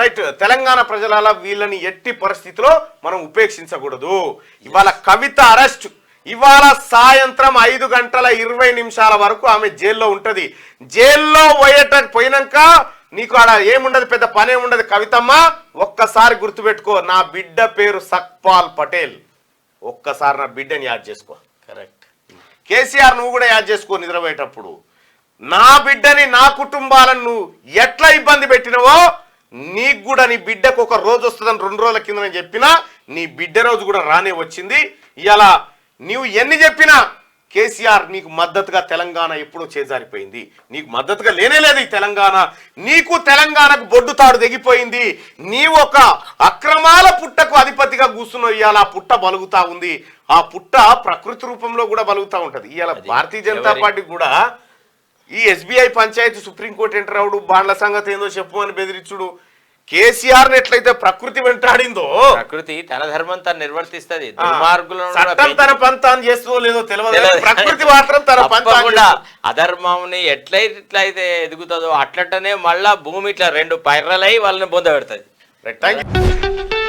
Right. Telangana ప్రజల వీళ్ళని ఎట్టి పరిస్థితిలో మనం ఉపేక్షించకూడదు. ఇవాళ కవిత అరెస్ట్, ఇవాళ సాయంత్రం 5:20 వరకు ఆమె జైల్లో ఉంటది. జైల్లో పోయినాక నీకు ఆడ ఏముండదు, పెద్ద పని ఏముండదు. కవితమ్మ ఒక్కసారి గుర్తుపెట్టుకో, నా బిడ్డ పేరు సక్పాల్ పటేల్. ఒక్కసారి నా బిడ్డని యాద్ చేసుకో. కరెక్ట్. కేసీఆర్ నువ్వు కూడా యాద్ చేసుకో నిద్రపోయేటప్పుడు. నా బిడ్డని, నా కుటుంబాలను నువ్వు ఎట్లా ఇబ్బంది పెట్టినవో నీకు కూడా నీ బిడ్డకు ఒక రోజు వస్తుందని 2 రోజుల కింద నేను చెప్పినా, నీ బిడ్డ రోజు కూడా రానే వచ్చింది. ఇవాళ నీవు ఎన్ని చెప్పినా కేసీఆర్ నీకు మద్దతుగా తెలంగాణ ఎప్పుడో చేజారిపోయింది. నీకు మద్దతుగా లేనేలేదు ఈ తెలంగాణ. నీకు తెలంగాణకు బొడ్డు తాడు తెగిపోయింది. నీవు ఒక అక్రమాల పుట్టకు అధిపతిగా కూర్చున్నావు. ఇవాళ ఆ పుట్ట బలుగుతా ఉంది. ఆ పుట్ట ప్రకృతి రూపంలో కూడా బలుగుతా ఉంటది. ఇవాళ భారతీయ జనతా పార్టీ కూడా ఈ ఎస్బీఐ పంచాయతీ సుప్రీంకోర్టు ఎంటర్ అవడు, బాండ్ల సంగతి ఏందో చెప్పు అని బెదిరించుడు, కేసీఆర్ ఎట్లయితే ప్రకృతి వెంటాడిందో, ప్రకృతి తన ధర్మం తను నిర్వర్తిస్తుంది. దుర్మార్గులను చట్టం తన పంతాన్ని చేస్తుందో లేదో తెలియదు, ప్రకృతి మాత్రం తన పంతా. అధర్మంని ఎట్లయితే ఎదుగుతుందో అట్లనే మళ్ళా భూమి ఇట్లా 2 పైర్రలై వాళ్ళని బొంద పెడుతుంది. Thank you.